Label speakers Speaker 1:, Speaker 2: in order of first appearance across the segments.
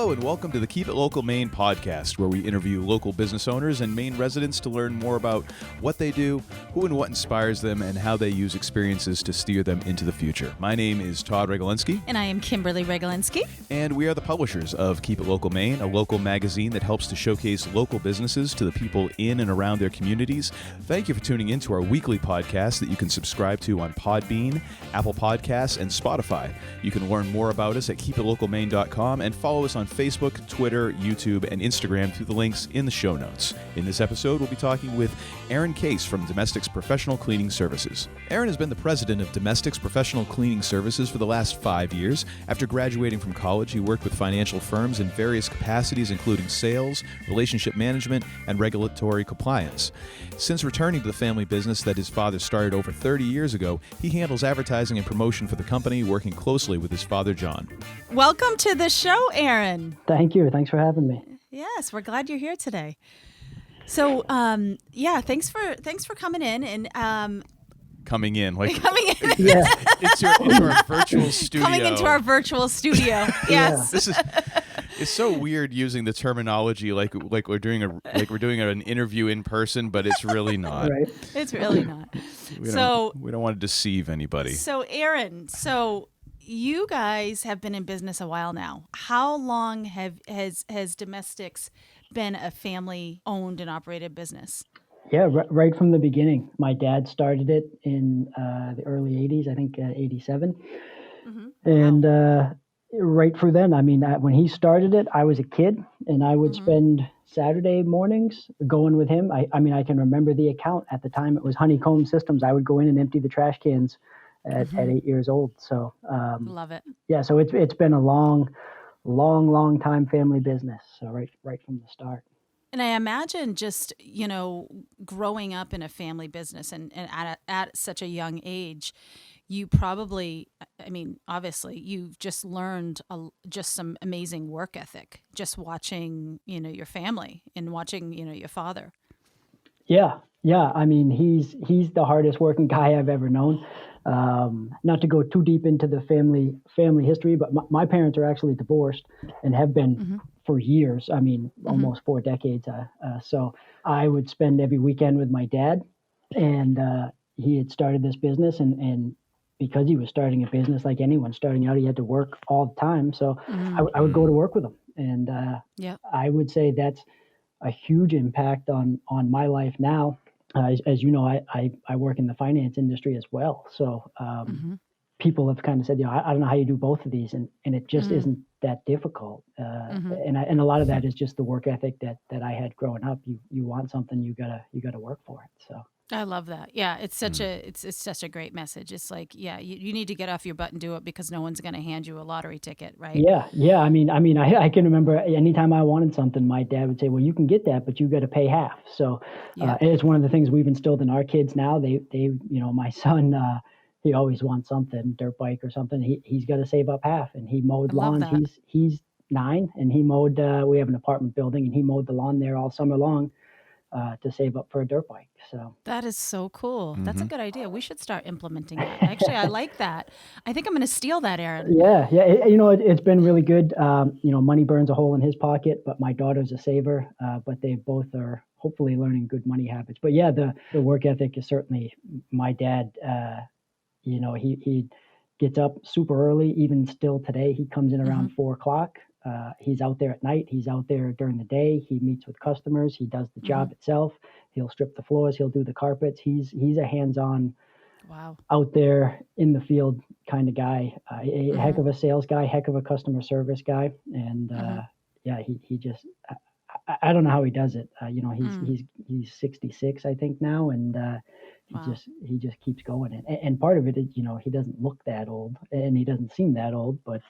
Speaker 1: Hello and welcome to the Keep It Local Maine podcast, where we interview local business owners and Maine residents to learn more about what they do, who and what inspires them, and how they use experiences to steer them into the future. My name is Todd Regalinski.
Speaker 2: And I am Kimberly Regalinski.
Speaker 1: And we are the publishers of Keep It Local Maine, a local magazine that helps to showcase local businesses to the people in and around their communities. Thank you for tuning in to our weekly podcast that you can subscribe to on Podbean, Apple Podcasts, and Spotify. You can learn more about us at keepitLocalMaine.com and follow us on Facebook, Twitter, YouTube, and Instagram through the links in the show notes. In this episode, we'll be talking with Aaron Case from Domestiks Professional Cleaning Services. Aaron has been the president of Domestiks Professional Cleaning Services for the last 5 years. After graduating from college, he worked with financial firms in various capacities, including sales, relationship management, and regulatory compliance. Since returning to the family business that his father started over 30 years ago, he handles advertising and promotion for the company, working closely with his father, John.
Speaker 2: Welcome to the show, Aaron.
Speaker 3: Thank you. Thanks for having me.
Speaker 2: Yes, we're glad you're here today. So, thanks for coming in and
Speaker 1: Coming in.
Speaker 3: Yeah.
Speaker 1: into our virtual studio.
Speaker 2: Coming into our virtual studio. Yes.
Speaker 1: It's so weird using the terminology like we're doing an interview in person, but it's really not.
Speaker 3: Right.
Speaker 2: It's really not.
Speaker 1: We don't want to deceive anybody.
Speaker 2: So, Aaron, you guys have been in business a while now. How long has Domestiks been a family-owned and operated business?
Speaker 3: Yeah, right from the beginning. My dad started it in the early 80s, I think 87.
Speaker 2: Mm-hmm.
Speaker 3: And right for then, when he started it, I was a kid, and I would spend Saturday mornings going with him. I can remember the account at the time. It was Honeycomb Systems. I would go in and empty the trash cans at 8 years old. So
Speaker 2: love it.
Speaker 3: Yeah, so it's been a long time family business. So right from the start.
Speaker 2: And I imagine just, growing up in a family business and at such a young age, you probably, obviously you've just learned just some amazing work ethic, just watching, your family and watching, your father. Yeah.
Speaker 3: He's the hardest working guy I've ever known. Not to go too deep into the family history, but my parents are actually divorced and have been for years. Almost 4 decades. So I would spend every weekend with my dad, and he had started this business, and because he was starting a business like anyone starting out, he had to work all the time. So I would go to work with him, and I would say that's a huge impact on my life now. As you know, I work in the finance industry as well. So people have kind of said, I don't know how you do both of these, and it just isn't that difficult. And a lot of that is just the work ethic that I had growing up. You want something, you gotta work for it. So
Speaker 2: I love that. Yeah, it's such a great message. It's like, you need to get off your butt and do it, because no one's going to hand you a lottery ticket, right?
Speaker 3: Yeah. I can remember anytime I wanted something, my dad would say, "Well, you can get that, but you got to pay half." So it's one of the things we've instilled in our kids now. They my son, he always wants something, dirt bike or something. He's got to save up half, and he mowed lawns. He's 9, and he mowed. We have an apartment building, and he mowed the lawn there all summer long to save up for a dirt bike. So
Speaker 2: that is so cool. That's a good idea. We should start implementing that. Actually, I like that. I think I'm going to steal that, Aaron.
Speaker 3: Yeah. It's been really good. Money burns a hole in his pocket, but my daughter's a saver. But they both are hopefully learning good money habits. But yeah, the work ethic is certainly my dad. He gets up super early. Even still today, he comes in around 4:00. He's out there at night. He's out there during the day. He meets with customers. He does the job itself. He'll strip the floors. He'll do the carpets. He's a hands-on, out there in the field kind of guy. A heck of a sales guy, heck of a customer service guy. And he just, I don't know how he does it. He's 66, I think now, and he just keeps going. And part of it is, he doesn't look that old, and he doesn't seem that old, but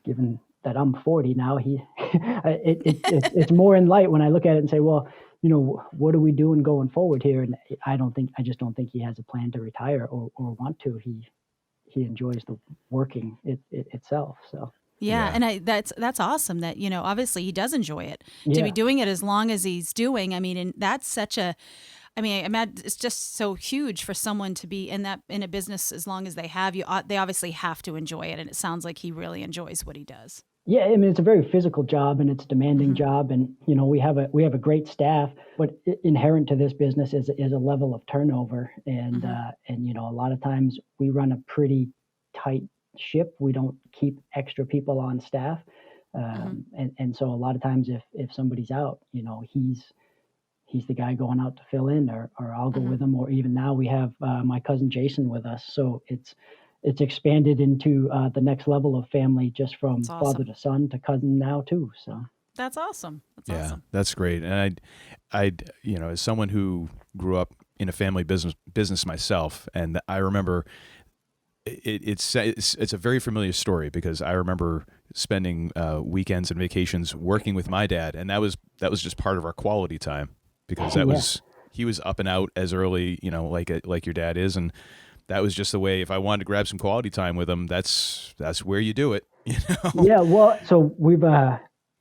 Speaker 3: given that I'm 40 now, it's more in light when I look at it and say, well, what are we doing going forward here? And I just don't think he has a plan to retire or want to. He enjoys the working itself. So.
Speaker 2: Yeah. And that's awesome that, obviously he does enjoy it, to be doing it as long as he's doing. And that's such a, I imagine it's just so huge for someone to be in a business as long as they have you. They obviously have to enjoy it. And it sounds like he really enjoys what he does.
Speaker 3: Yeah, I mean it's a very physical job and it's a demanding
Speaker 2: Hmm.
Speaker 3: job, and we have a great staff, but inherent to this business is a level of turnover,
Speaker 2: Hmm.
Speaker 3: and a lot of times we run a pretty tight ship. We don't keep extra people on staff,
Speaker 2: Hmm.
Speaker 3: and so a lot of times if somebody's out, he's the guy going out to fill in, or I'll go
Speaker 2: Hmm.
Speaker 3: with him, or even now we have my cousin Jason with us. So it's expanded into the next level of family, just
Speaker 2: That's
Speaker 3: from father
Speaker 2: awesome.
Speaker 3: to son to cousin now too. So
Speaker 2: That's awesome. That's
Speaker 1: Yeah,
Speaker 2: awesome.
Speaker 1: that's great. And as someone who grew up in a family business myself, and I remember it's a very familiar story because I remember spending weekends and vacations working with my dad, and that was just part of our quality time because that
Speaker 3: yeah,
Speaker 1: was he was up and out as early, like your dad is, and that was just the way. If I wanted to grab some quality time with him, that's where you do it, you know.
Speaker 3: yeah. Well, so we've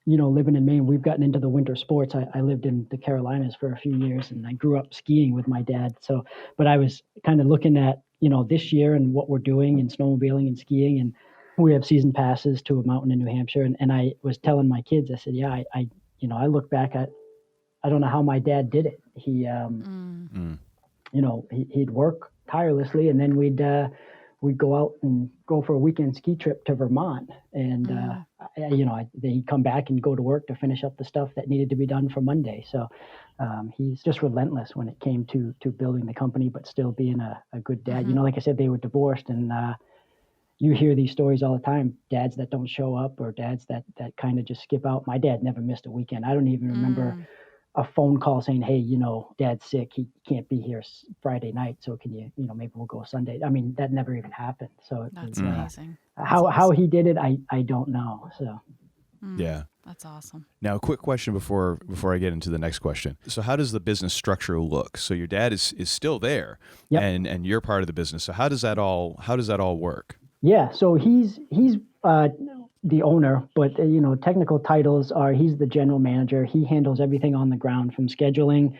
Speaker 3: living in Maine, we've gotten into the winter sports. I lived in the Carolinas for a few years, and I grew up skiing with my dad. So, but I was kind of looking at this year and what we're doing in snowmobiling and skiing, and we have season passes to a mountain in New Hampshire, and I was telling my kids, I said, yeah, I look back at, I don't know how my dad did it.
Speaker 2: Mm.
Speaker 1: Mm.
Speaker 3: He'd work tirelessly, and then we'd go out and go for a weekend ski trip to Vermont, and
Speaker 2: Mm.
Speaker 3: then he'd come back and go to work to finish up the stuff that needed to be done for Monday. So he's just relentless when it came to building the company, but still being a good dad.
Speaker 2: Hmm.
Speaker 3: Like I said, they were divorced, and you hear these stories all the time, dads that don't show up, or dads that kind of just skip out. My dad never missed a weekend. I don't even remember
Speaker 2: Mm.
Speaker 3: a phone call saying, "Hey, Dad's sick. He can't be here Friday night. So can maybe we'll go Sunday." I mean, that never even happened. So it
Speaker 2: That's
Speaker 3: was
Speaker 1: Mm.
Speaker 2: amazing. That's
Speaker 3: how
Speaker 2: awesome.
Speaker 3: he did it. I don't know. So
Speaker 2: Mm.
Speaker 1: Yeah.
Speaker 2: That's awesome.
Speaker 1: Now, a quick question before I get into the next question. So, how does the business structure look? So, your dad is still there,
Speaker 3: yep,
Speaker 1: and you're part of the business. So, how does that all work?
Speaker 3: yeah. So he's the owner, but technical titles are, he's the general manager. He handles everything on the ground, from scheduling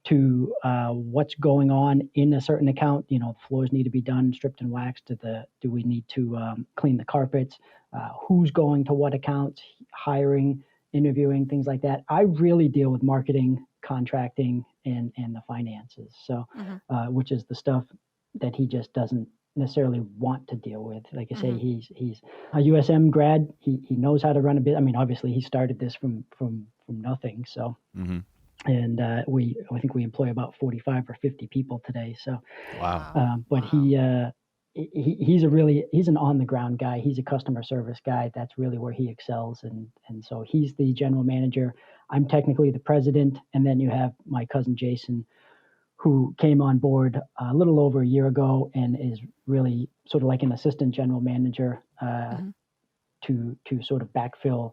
Speaker 3: to what's going on in a certain account. Floors need to be done, stripped and waxed. Do we need to clean the carpets? Who's going to what accounts? Hiring, interviewing, things like that. I really deal with marketing, contracting, and the finances. So,
Speaker 2: Hmm.
Speaker 3: which is the stuff that he just doesn't necessarily want to deal with. Like I say,
Speaker 2: Hmm.
Speaker 3: he's a USM grad. He knows how to run a bit. I mean, obviously, he started this from nothing. So,
Speaker 1: Mm-hmm.
Speaker 3: and I think we employ about 45 or 50 people today. So,
Speaker 1: Wow.
Speaker 2: Wow.
Speaker 3: but
Speaker 2: Wow.
Speaker 3: he's an on the ground guy. He's a customer service guy. That's really where he excels, and so he's the general manager. I'm technically the president, and then you have my cousin Jason, who came on board a little over a year ago and is really sort of like an assistant general manager,
Speaker 2: Hmm.
Speaker 3: to sort of backfill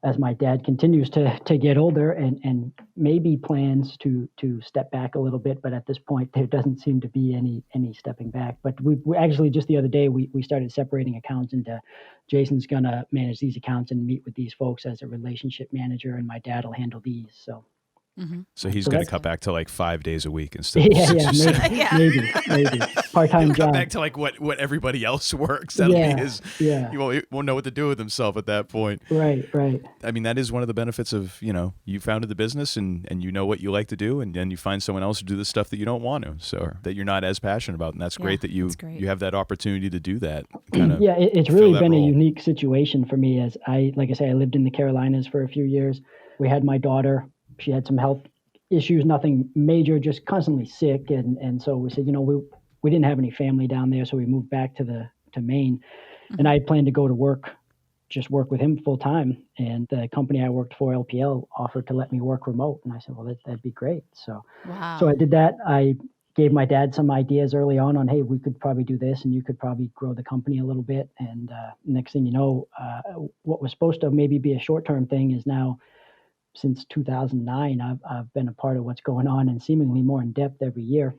Speaker 3: as my dad continues to get older, and maybe plans to step back a little bit. But at this point, there doesn't seem to be any stepping back. But we actually, just the other day, we started separating accounts into, Jason's gonna manage these accounts and meet with these folks as a relationship manager, and my dad will handle these. So
Speaker 2: Hmm.
Speaker 1: So he's
Speaker 3: so
Speaker 1: going to
Speaker 2: That's
Speaker 3: that's
Speaker 1: cut
Speaker 2: good.
Speaker 1: back to like 5 days a week instead of
Speaker 3: yeah,
Speaker 1: six
Speaker 3: yeah,
Speaker 1: or
Speaker 3: maybe,
Speaker 1: seven.
Speaker 2: Yeah.
Speaker 3: maybe
Speaker 1: He'll
Speaker 3: part-time
Speaker 1: cut
Speaker 3: job.
Speaker 1: back to like what everybody else works. That'll be
Speaker 3: Yeah,
Speaker 1: his.
Speaker 3: yeah,
Speaker 1: He won't know what to do with himself at that point.
Speaker 3: right.
Speaker 1: I mean, that is one of the benefits of, you founded the business and you know what you like to do, and then you find someone else to do the stuff that you don't want to, so that you're not as passionate about. And that's
Speaker 2: Yeah.
Speaker 1: great that you
Speaker 2: That's great.
Speaker 1: you have that opportunity to do that, kind of
Speaker 3: Yeah, it's
Speaker 1: fill
Speaker 3: really
Speaker 1: that
Speaker 3: been a
Speaker 1: role.
Speaker 3: unique situation for me, as like I say, I lived in the Carolinas for a few years. We had my daughter. She had some health issues, nothing major, just constantly sick. And so we said, we didn't have any family down there. So we moved back to Maine, and
Speaker 2: Hmm.
Speaker 3: I had planned to go to just work with him full time. And the company I worked for, LPL, offered to let me work remote. And I said, well, that'd be great. So I
Speaker 2: Wow.
Speaker 3: did that. I gave my dad some ideas early on, hey, we could probably do this, and you could probably grow the company a little bit. And next thing you know, what was supposed to maybe be a short term thing is now, since 2009, I've been a part of what's going on, and seemingly more in depth every year.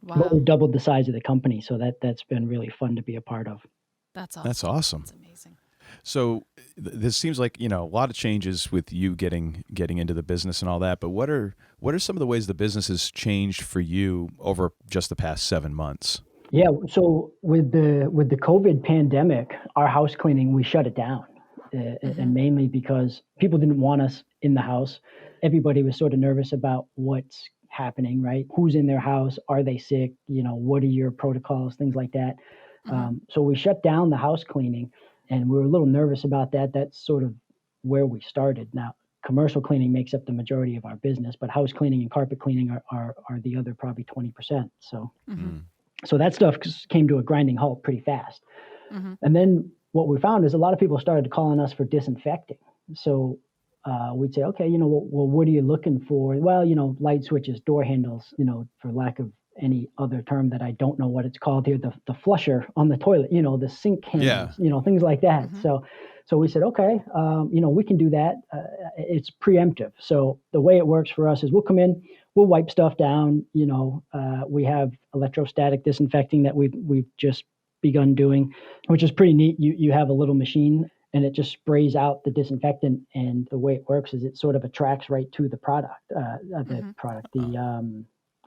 Speaker 3: But
Speaker 2: Wow.
Speaker 3: we've doubled the size of the company, so that's been really fun to be a part of.
Speaker 2: That's
Speaker 1: That's
Speaker 2: awesome.
Speaker 1: awesome.
Speaker 2: That's amazing.
Speaker 1: So this seems like a lot of changes with you getting into the business and all that. But what are some of the ways the business has changed for you over just the past 7 months?
Speaker 3: Yeah, so with the COVID pandemic, our house cleaning, we shut it down. and mainly because people didn't want us in the house. Everybody was sort of nervous about what's happening, right? Who's in their house? Are they sick? What are your protocols? Things like that. So we shut down the house cleaning, and we were a little nervous about that. That's sort of where we started. Now, commercial cleaning makes up the majority of our business, but house cleaning and carpet cleaning are the other probably 20%. So that stuff came to a grinding halt pretty fast. And then what we found is a lot of people started calling us for disinfecting. So we'd say, okay, well, what are you looking for? Well, light switches, door handles, for lack of any other term that I don't know what it's called here, the flusher on the toilet, the sink handles, things like that. So we said, okay, we can do that. It's preemptive. So the way it works for us is we'll come in, we'll wipe stuff down. We have electrostatic disinfecting that we've just begun doing, which is pretty neat. You have a little machine and it just sprays out the disinfectant. And the way it works is it sort of attracts right to the product,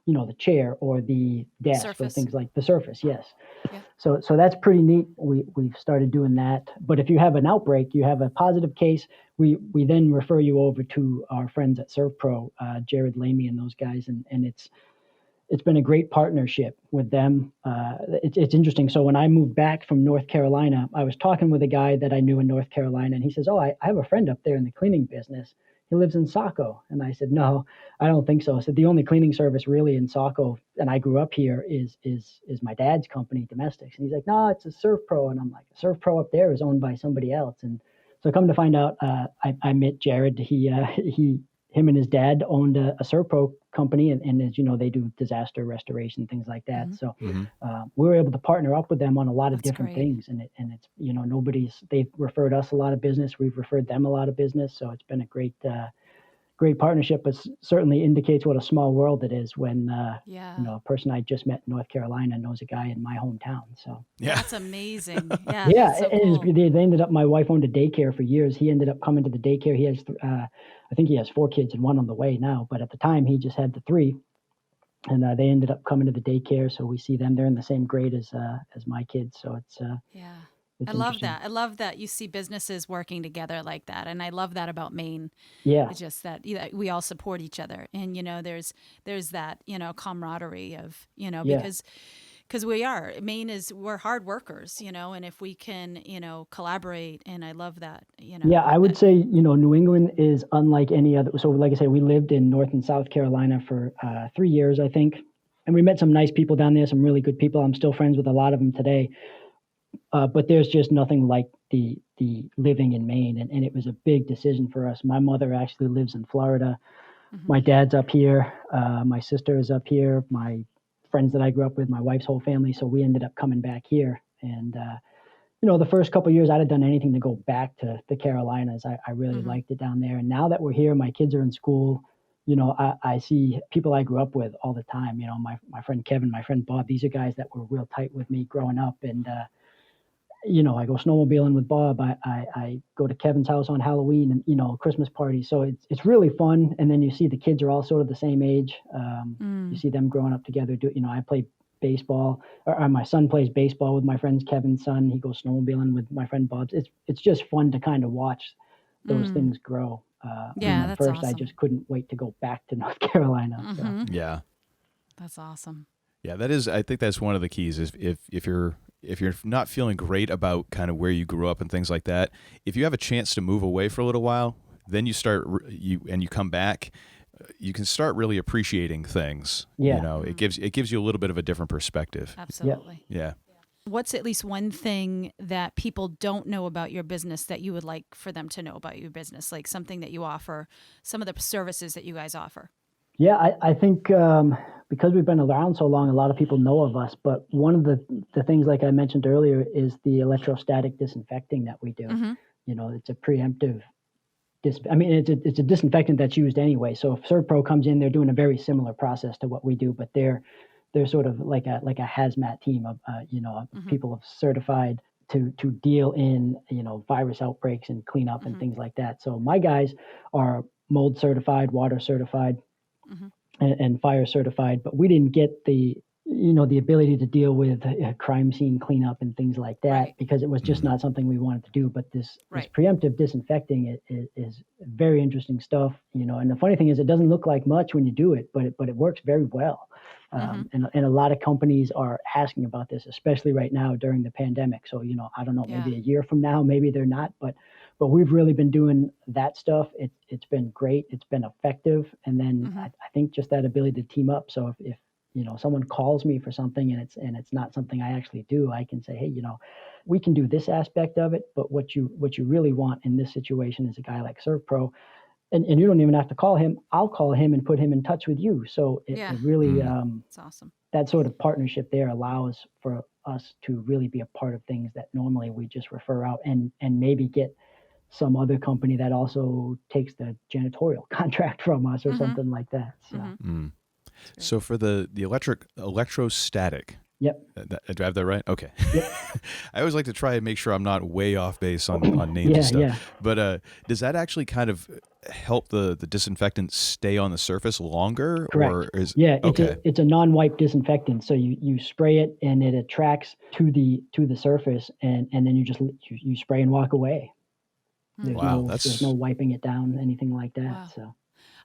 Speaker 3: the chair or the desk
Speaker 2: Surface.
Speaker 3: or things like the surface. Yes.
Speaker 2: Yeah.
Speaker 3: So that's pretty neat. We've started doing that. But if you have an outbreak, you have a positive case, we then refer you over to our friends at ServPro, Jared Lamy and those guys. And it's been a great partnership with them. It's interesting. So when I moved back from North Carolina, I was talking with a guy that I knew in North Carolina, and he says, I have a friend up there in the cleaning business. He lives in Saco. And I said, no, I don't think so. I said, the only cleaning service really in Saco, and I grew up here, is my dad's company, Domestiks. And he's like, no, it's a ServPro. And I'm like, ServPro up there is owned by somebody else. And so come to find out, I met Jared. Him and his dad owned a ServPro company, and as you know, they do disaster restoration, things like that. So we were able to partner up with them on a lot of different things, and it's they've referred us a lot of business, we've referred them a lot of business, so it's been a great partnership. But certainly indicates what a small world it is when a person I just met in North Carolina knows a guy in my hometown. So
Speaker 2: that's amazing. Yeah,
Speaker 3: yeah,
Speaker 2: that's so cool.
Speaker 3: they ended up. My wife owned a daycare for years. He ended up coming to the daycare. He has, I think he has 4 kids and 1 on the way now. But at the time, he just had the 3, and they ended up coming to the daycare. So we see them. They're in the same grade as my kids. So it's
Speaker 2: I love that. I love that you see businesses working together like that, and I love that about Maine.
Speaker 3: Yeah,
Speaker 2: It's just that we all support each other, and there's that camaraderie of because we're hard workers, and if we can collaborate, and I love that.
Speaker 3: Yeah, I would say New England is unlike any other. So like I say, we lived in North and South Carolina for 3 years, I think, and we met some nice people down there, some really good people. I'm still friends with a lot of them today. But there's just nothing like the living in Maine, and it was a big decision for us. My mother actually lives in Florida. My dad's up here. My sister is up here. My friends that I grew up with, my wife's whole family. So we ended up coming back here. And the first couple of years, I'd have done anything to go back to the Carolinas. I really liked it down there. And now that we're here, my kids are in school. I see people I grew up with all the time. My friend Kevin, my friend Bob. These are guys that were real tight with me growing up, and I go snowmobiling with Bob. I go to Kevin's house on Halloween and, Christmas parties. So it's really fun. And then you see the kids are all sort of the same age. You see them growing up together. I play baseball, or my son plays baseball with my friend's Kevin's son. He goes snowmobiling with my friend Bob's. It's just fun to kind of watch those things grow. At first, awesome. I just couldn't wait to go back to North Carolina. So.
Speaker 1: Yeah.
Speaker 2: That's awesome.
Speaker 1: Yeah, I think that's one of the keys is if you're not feeling great about kind of where you grew up and things like that, if you have a chance to move away for a little while, then you come back, you can start really appreciating things.
Speaker 3: Yeah.
Speaker 1: It gives you a little bit of a different perspective.
Speaker 2: Absolutely.
Speaker 1: Yeah.
Speaker 2: What's at least one thing that people don't know about your business that you would like for them to know about your business, like something that you offer, some of the services that you guys offer?
Speaker 3: Yeah, I think because we've been around so long, a lot of people know of us. But one of the things, like I mentioned earlier, is the electrostatic disinfecting that we do. It's a preemptive. It's a disinfectant that's used anyway. So if ServPro comes in, they're doing a very similar process to what we do, but they're sort of like a hazmat team of people certified to deal in virus outbreaks and clean up and things like that. So my guys are mold certified, water certified, and fire certified, but we didn't get the the ability to deal with crime scene cleanup and things like that,
Speaker 2: Right.
Speaker 3: because it was just not something we wanted to do. But this
Speaker 2: Right.
Speaker 3: preemptive disinfecting is very interesting stuff, and the funny thing is it doesn't look like much when you do it, but it works very well. And a lot of companies are asking about this, especially right now during the pandemic. So, I don't know, maybe a year from now, maybe they're not, but we've really been doing that stuff. It's been great. It's been effective. And then I think just that ability to team up. So if someone calls me for something and it's not something I actually do, I can say, hey, we can do this aspect of it, but what you really want in this situation is a guy like ServPro. And you don't even have to call him. I'll call him and put him in touch with you. So it really,
Speaker 2: it's awesome.
Speaker 3: That sort of partnership there allows for us to really be a part of things that normally we just refer out and maybe get some other company that also takes the janitorial contract from us or something like that. So,
Speaker 1: So for the electrostatic.
Speaker 3: Yep.
Speaker 1: Do I have that right? Okay.
Speaker 3: Yep.
Speaker 1: I always like to try and make sure I'm not way off base on names and stuff.
Speaker 3: Yeah.
Speaker 1: But does that actually kind of help the disinfectant stay on the surface longer?
Speaker 3: Correct.
Speaker 1: Or is
Speaker 3: it's a non-wipe disinfectant. So you spray it and it attracts to the surface and then you spray and walk away. There's no wiping it down, anything like that.
Speaker 2: Wow.
Speaker 3: So.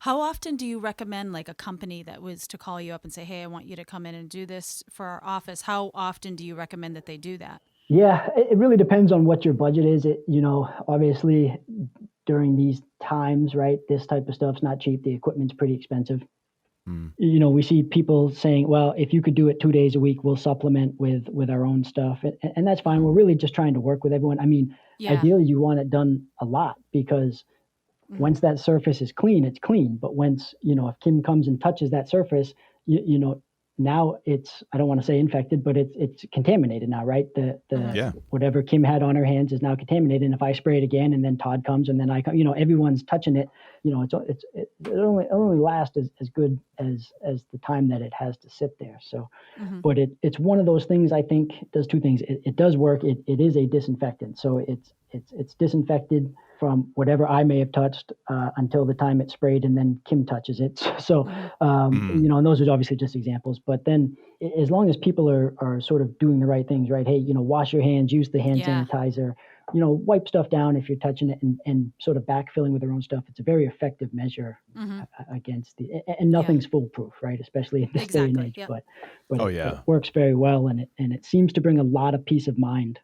Speaker 2: How often do you recommend like a company that was to call you up and say, hey, I want you to come in and do this for our office? How often do you recommend that they do that?
Speaker 3: Yeah, it really depends on what your budget is. Obviously during these times, right, this type of stuff's not cheap. The equipment's pretty expensive. We see people saying, well, if you could do it 2 days a week, we'll supplement with our own stuff. And that's fine. We're really just trying to work with everyone. I mean, ideally you want it done a lot because once that surface is clean, it's clean. But once, if Kim comes and touches that surface, now it's, I don't want to say infected, but it's contaminated now, right? Whatever Kim had on her hands is now contaminated. And if I spray it again and then Todd comes and then I come, everyone's touching it, it only lasts as good as the time that it has to sit there. So, but it's one of those things, I think does two things. It does work. It is a disinfectant. So it's disinfected from whatever I may have touched until the time it's sprayed and then Kim touches it. So, and those are obviously just examples. But then as long as people are sort of doing the right things, right? Hey, wash your hands, use the hand sanitizer, wipe stuff down if you're touching it and sort of backfilling with their own stuff. It's a very effective measure against and nothing's foolproof, right? Especially in this day and age. But it works very well and it seems to bring a lot of peace of mind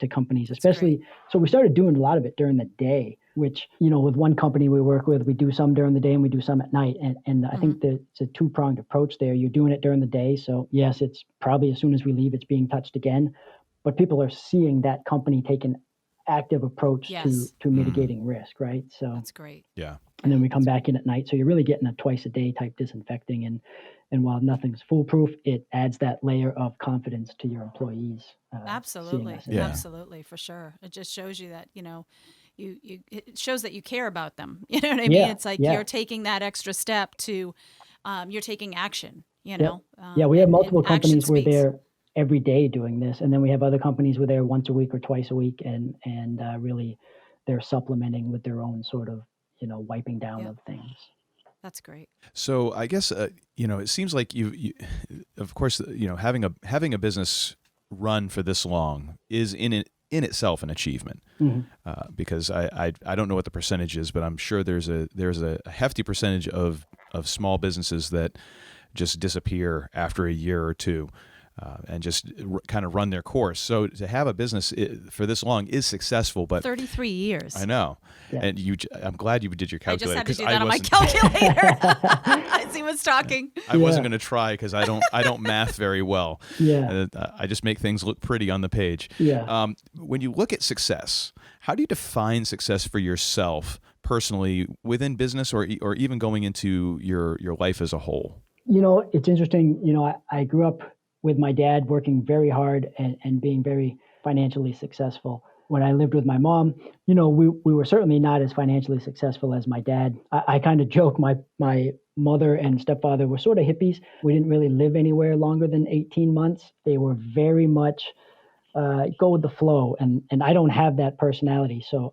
Speaker 3: to companies, especially. So we started doing a lot of it during the day, which, with one company we work with, we do some during the day and we do some at night. And I think that it's a two-pronged approach there. You're doing it during the day. So yes, it's probably as soon as we leave, it's being touched again, but people are seeing that company take an active approach to mitigating risk, right? So
Speaker 2: that's great.
Speaker 1: Yeah.
Speaker 3: And then we come back in at night. So you're really getting a twice a day type disinfecting. And while nothing's foolproof, it adds that layer of confidence to your employees.
Speaker 2: Absolutely. Absolutely. For sure. It just shows you that, it shows that you care about them. You know what I mean? It's like you're taking that extra step to, you're taking action, we
Speaker 3: have multiple companies where they're every day doing this. And then we have other companies where they're once a week or twice a week and really they're supplementing with their own sort of, wiping down of things.
Speaker 2: That's great.
Speaker 1: So I guess it seems like you of course, having a business run for this long is in itself an achievement. Because I don't know what the percentage is, but I'm sure there's a hefty percentage of small businesses that just disappear after a year or two. And just kind of run their course. So to have a business for this long is successful, but
Speaker 2: 33 years.
Speaker 1: I know. Yeah. And I'm glad you did your calculator.
Speaker 2: I just had to do that on my calculator. As he was talking.
Speaker 1: I wasn't going to try because I don't math very well.
Speaker 3: Yeah.
Speaker 1: I just make things look pretty on the page.
Speaker 3: Yeah.
Speaker 1: When you look at success, how do you define success for yourself personally within business or even going into your life as a whole?
Speaker 3: It's interesting. I grew up with my dad working very hard and being very financially successful. When I lived with my mom, we were certainly not as financially successful as my dad. I kind of joke my mother and stepfather were sort of hippies. We didn't really live anywhere longer than 18 months. They were very much go with the flow. And I don't have that personality. So,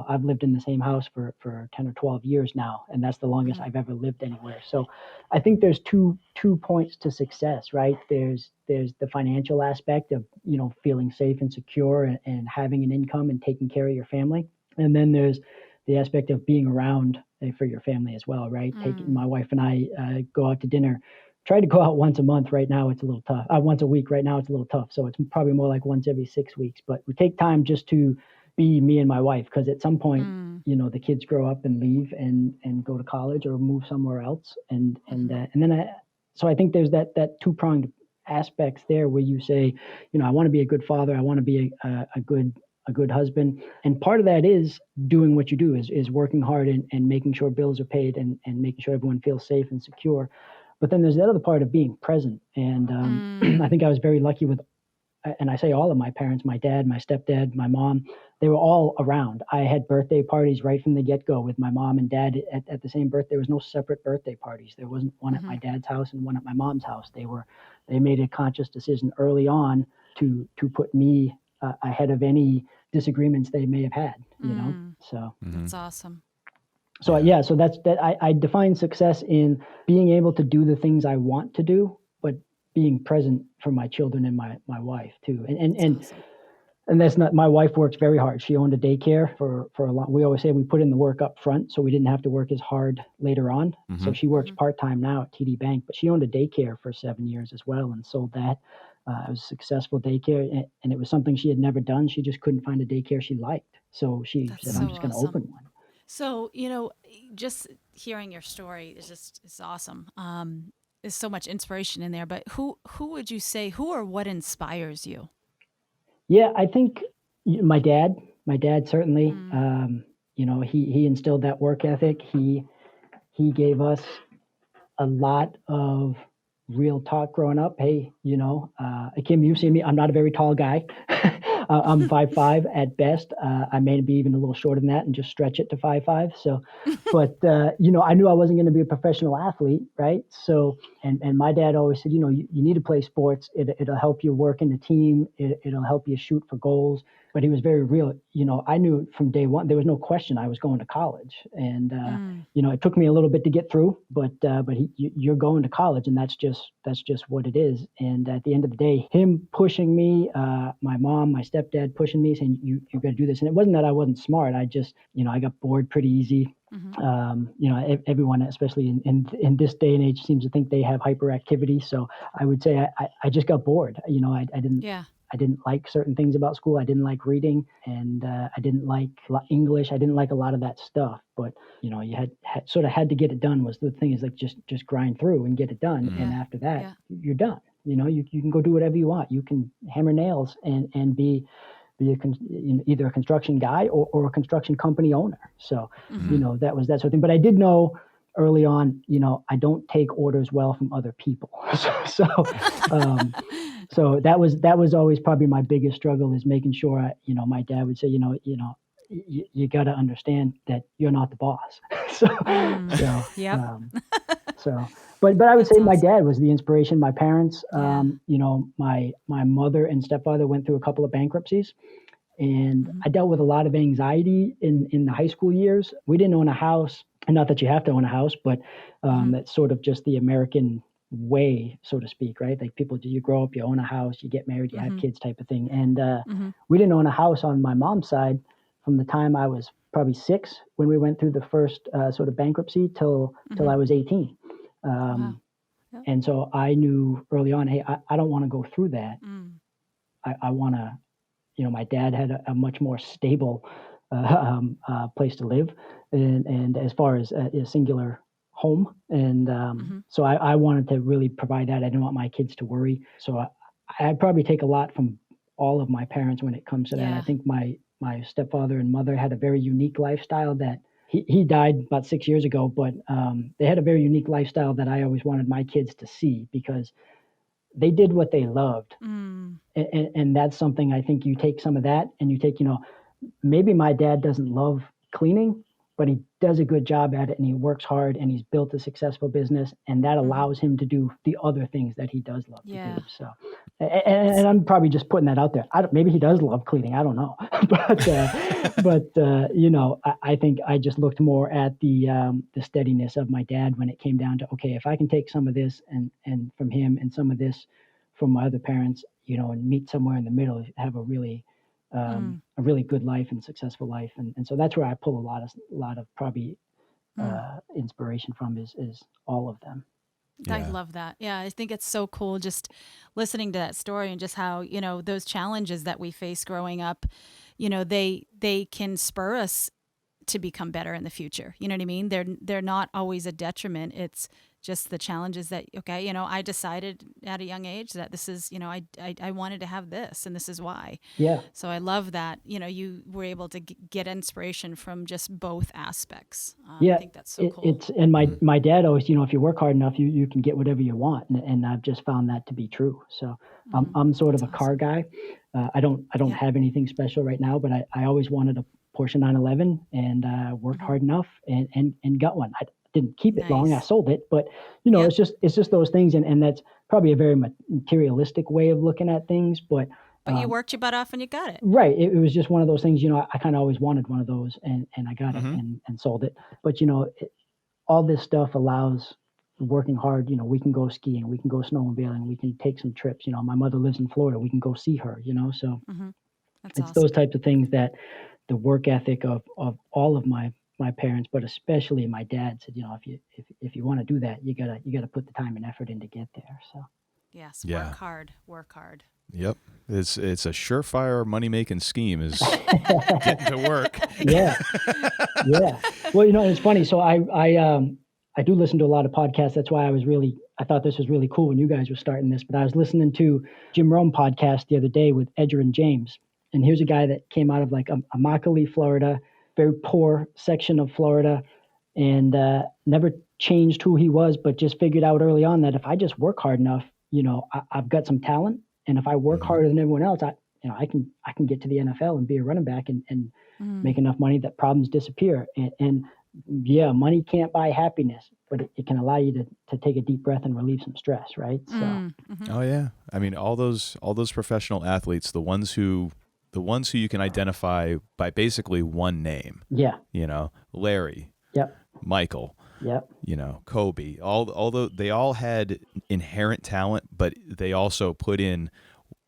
Speaker 3: I've lived in the same house for 10 or 12 years now, and that's the longest I've ever lived anywhere. So I think there's two points to success, right? There's the financial aspect of, feeling safe and secure and having an income and taking care of your family. And then there's the aspect of being around for your family as well, right? Taking my wife and I go out to dinner. Try to go out once a month. Right now, it's a little tough. Once a week. Right now, it's a little tough. So it's probably more like once every 6 weeks. But we take time just to be me and my wife, because at some point, the kids grow up and leave and go to college or move somewhere else, and then so I think there's that two-pronged aspects there where you say, I want to be a good father, I want to be a good husband, and part of that is doing what you do, is working hard and making sure bills are paid and making sure everyone feels safe and secure. But then there's that other part of being present, and I think I was very lucky with, and I say all of my parents, my dad, my stepdad, my mom, they were all around. I had birthday parties right from the get-go with my mom and dad at the same birthday. There was no separate birthday parties. There wasn't one at my dad's house and one at my mom's house. They made a conscious decision early on to put me ahead of any disagreements they may have had, So
Speaker 2: That's awesome.
Speaker 3: So so that's that. I define success in being able to do the things I want to do, but being present for my children and my wife too. And that's not, my wife works very hard. She owned a daycare for a long, we always say we put in the work up front so we didn't have to work as hard later on. So she works part-time now at TD Bank, but she owned a daycare for 7 years as well and sold that. It was a successful daycare, and it was something she had never done. She just couldn't find a daycare she liked. So she said, I'm just going to open one.
Speaker 2: So, just hearing your story is awesome. There's so much inspiration in there, but who would you say, who or what inspires you?
Speaker 3: Yeah, I think my dad certainly, he instilled that work ethic. He gave us a lot of real talk growing up. Hey, Kim, you've seen me. I'm not a very tall guy. I'm 5'5" at best. I may be even a little shorter than that and just stretch it to 5'5". So, but I knew I wasn't going to be a professional athlete, right? So, and my dad always said, you need to play sports. It'll help you work in a team. It'll help you shoot for goals. But he was very real. I knew from day one there was no question I was going to college, and it took me a little bit to get through. But you're going to college, and that's just what it is. And at the end of the day, him pushing me, my mom, my stepdad pushing me, saying you got to do this. And it wasn't that I wasn't smart. I just I got bored pretty easy. Everyone, especially in this day and age, seems to think they have hyperactivity. So I would say I just got bored. I didn't.
Speaker 2: Yeah.
Speaker 3: I didn't like certain things about school. I didn't like reading, and I didn't like English. I didn't like a lot of that stuff. But you had to get it done. Was the thing, is like just grind through and get it done, and after that you're done. You can go do whatever you want. You can hammer nails and be either a construction guy or a construction company owner. So that was that sort of thing. But I did know early on, I don't take orders well from other people. So that was always probably my biggest struggle, is making sure my dad would say, you got to understand that you're not the boss. But I would say my dad was the inspiration. My parents, my mother and stepfather went through a couple of bankruptcies, and I dealt with a lot of anxiety in the high school years. We didn't own a house, and not that you have to own a house, but that's sort of just the American way, so to speak, right? Like you grow up, you own a house, you get married, you have kids, type of thing. And we didn't own a house on my mom's side from the time I was probably 6 when we went through the first sort of bankruptcy till I was 18.
Speaker 2: Wow. Yep.
Speaker 3: And so I knew early on, hey, I don't want to go through that. I want to, my dad had a much more stable place to live, and as far as a singular home, and so I wanted to really provide that. I didn't want my kids to worry, so I probably take a lot from all of my parents when it comes to that. I think my stepfather and mother had a very unique lifestyle that he died about 6 years ago, but they had a very unique lifestyle that I always wanted my kids to see, because they did what they loved. And that's something, I think you take some of that and you take, maybe my dad doesn't love cleaning, but he does a good job at it, and he works hard, and he's built a successful business, and that allows him to do the other things that he does love to do. So, and I'm probably just putting that out there. Maybe he does love cleaning. I don't know, but you know, I think I just looked more at the steadiness of my dad when it came down to, okay, if I can take some of this and from him and some of this from my other parents, you know, and meet somewhere in the middle, have a really good life and successful life, and so that's where I pull a lot of probably inspiration from is all of them.
Speaker 2: I love that. Yeah, I think it's so cool just listening to that story and just how, you know, those challenges that we face growing up, you know, they can spur us to become better in the future. You know what I mean? They're not always a detriment. It's just the challenges that, okay, you know, I decided at a young age that this is, you know, I wanted to have this and this is why.
Speaker 3: Yeah.
Speaker 2: So I love that, you know, you were able to get inspiration from just both aspects.
Speaker 3: Yeah.
Speaker 2: I think that's so cool.
Speaker 3: And my dad always, you know, if you work hard enough, you can get whatever you want. And I've just found that to be true. So I'm sort of a car guy. I don't have anything special right now, but I always wanted a Porsche 911 and worked hard enough and got one. I didn't keep it long. I sold it, but you know, it's just those things. And that's probably a very materialistic way of looking at things, but
Speaker 2: you worked your butt off and you got it.
Speaker 3: Right. It was just one of those things, you know, I kind of always wanted one of those and I got it and sold it. But, you know, all this stuff allows working hard. You know, we can go skiing, we can go snowmobiling, we can take some trips. You know, my mother lives in Florida. We can go see her, you know, so it's awesome. Those types of things that the work ethic of all of my parents, but especially my dad said, you know, if you want to do that, you gotta put the time and effort in to get there. So
Speaker 2: yes, work hard.
Speaker 1: Yep. It's a surefire money-making scheme is getting to work.
Speaker 3: Yeah. Well, you know, it's funny. So I do listen to a lot of podcasts. That's why I thought this was really cool when you guys were starting this. But I was listening to Jim Rome podcast the other day with Edger and James. And here's a guy that came out of like Immokalee, Florida, very poor section of Florida, and never changed who he was, but just figured out early on that if I just work hard enough, you know, I've got some talent. And if I work harder than everyone else, I can get to the NFL and be a running back and make enough money that problems disappear. And yeah, money can't buy happiness, but it can allow you to take a deep breath and relieve some stress, right? So.
Speaker 1: Oh yeah, I mean all those professional athletes, the ones who you can identify by basically one name. Yeah. You know, Larry. Yep. Michael. Yep. You know, Kobe. Although they all had inherent talent, but they also put in.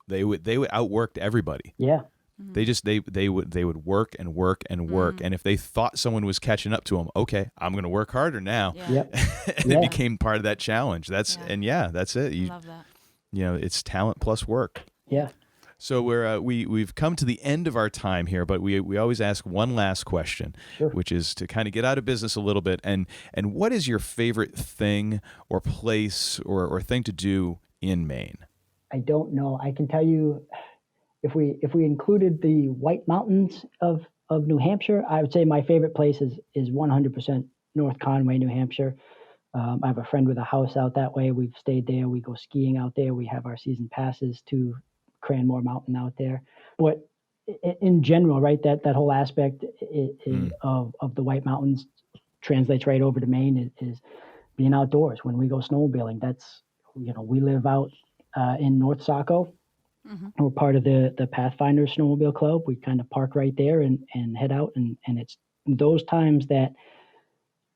Speaker 1: They would outworked everybody. Yeah. They would work and work and work, and if they thought someone was catching up to them, okay, I'm going to work harder now. Yeah. Yep. And it became part of that challenge. That's it. I love that. You know, it's talent plus work. Yeah. So we've come to the end of our time here, but we always ask one last question, which is to kind of get out of business a little bit. And what is your favorite thing or place or thing to do in Maine?
Speaker 3: I don't know. I can tell you, if we included the White Mountains of New Hampshire, I would say my favorite place is 100% North Conway, New Hampshire. I have a friend with a house out that way. We've stayed there. We go skiing out there. We have our season passes to Cranmore Mountain out there. But in general, right, that whole aspect of the White Mountains translates right over to Maine is being outdoors. When we go snowmobiling, that's, you know, we live out in North Saco. We're part of the Pathfinder Snowmobile Club. We kind of park right there and head out. And it's those times that,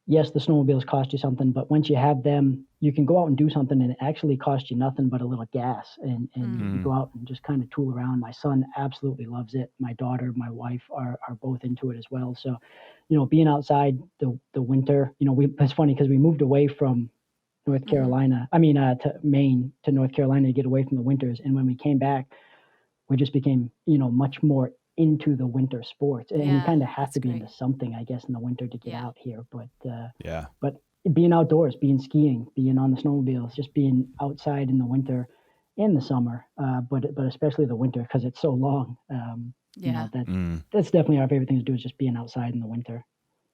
Speaker 3: yes, the snowmobiles cost you something, but once you have them, you can go out and do something and it actually costs you nothing but a little gas. And you can go out and just kind of tool around. My son absolutely loves it. My daughter, my wife are both into it as well. So, you know, being outside the winter, you know, it's funny because we moved away from North Carolina, to Maine to North Carolina to get away from the winters. And when we came back, we just became, you know, much more into the winter sports. And you kind of have to be into something, I guess, in the winter to get out here. But being outdoors, being skiing, being on the snowmobiles, just being outside in the winter and the summer, but especially the winter because it's so long. You know, that's definitely our favorite thing to do is just being outside in the winter.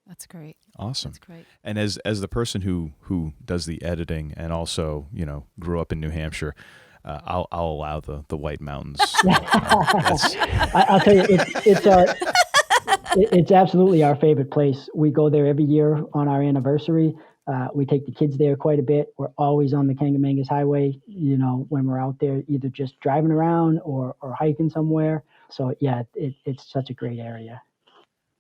Speaker 2: That's great.
Speaker 1: Awesome.
Speaker 2: That's great.
Speaker 1: And as the person who does the editing and also, you know, grew up in New Hampshire, I'll allow the White Mountains.
Speaker 3: I'll tell you, It's absolutely our favorite place. We go there every year on our anniversary. We take the kids there quite a bit. We're always on the Kangamangas Highway, when we're out there, either just driving around or hiking somewhere. So yeah, it's such a great area.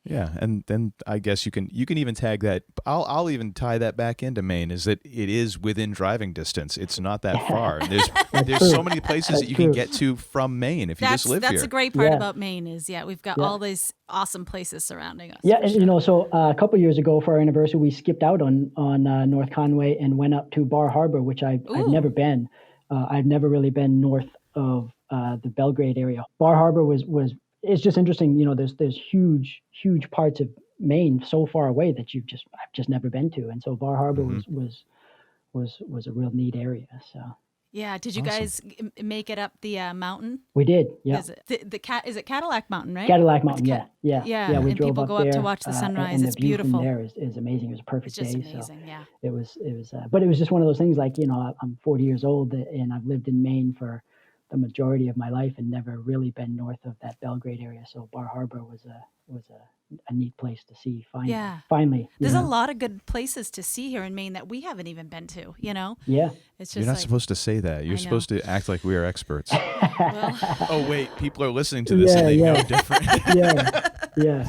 Speaker 1: Yeah, and then I guess you can even tag that. I'll even tie that back into Maine. Is that it is within driving distance. It's not that far. And there's so many places that you can get to from Maine if you just live here.
Speaker 2: That's a great part about Maine is we've got all these awesome places surrounding us.
Speaker 3: Yeah, and so a couple years ago for our anniversary, we skipped out on North Conway and went up to Bar Harbor, which I've never been. I've never really been north of the Belgrade area. Bar Harbor was it's just interesting. There's huge parts of Maine so far away that I've just never been to, and so Bar Harbor was a real neat area. So
Speaker 2: yeah, did you guys make it up the mountain?
Speaker 3: we did. Yeah,
Speaker 2: is it Cadillac Mountain, right?
Speaker 3: Cadillac Mountain. Yeah.
Speaker 2: We
Speaker 3: drove
Speaker 2: people
Speaker 3: up
Speaker 2: go up
Speaker 3: there,
Speaker 2: to watch the sunrise.
Speaker 3: and
Speaker 2: it's
Speaker 3: the view
Speaker 2: beautiful.
Speaker 3: from there is amazing. It was a perfect
Speaker 2: It's just
Speaker 3: day.
Speaker 2: amazing.
Speaker 3: So
Speaker 2: yeah.
Speaker 3: it was, but it was just one of those things. Like I'm 40 years old and I've lived in Maine for the majority of my life and never really been north of that Belgrade area. So Bar Harbor was a neat place to see. Finally.
Speaker 2: There's a lot of good places to see here in Maine that we haven't even been to.
Speaker 3: Yeah.
Speaker 2: It's just
Speaker 1: You're not supposed to say that. You're supposed to act like we are experts.
Speaker 2: Well,
Speaker 1: oh wait, people are listening to this and they know different.
Speaker 3: Yeah.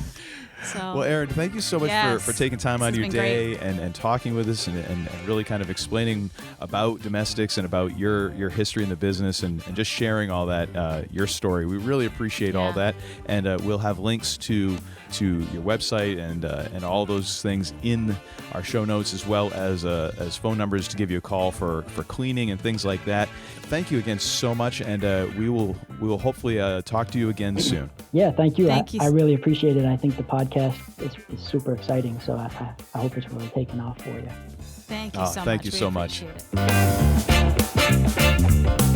Speaker 2: so,
Speaker 1: Well, Erin, thank you so much for taking time out of your day and talking with us and really kind of explaining about Domestiks and about your history in the business and just sharing all that, your story. We really appreciate all that. And we'll have links to your website and all those things in our show notes, as well as phone numbers to give you a call for cleaning and things like that. Thank you again so much, and we will hopefully talk to you again soon.
Speaker 3: Yeah, thank you.
Speaker 2: Thank you.
Speaker 3: I really appreciate it. I think the podcast is super exciting, so I hope it's really taken off for you.
Speaker 2: Thank you so much.
Speaker 1: Thank you so much.
Speaker 2: Appreciate it.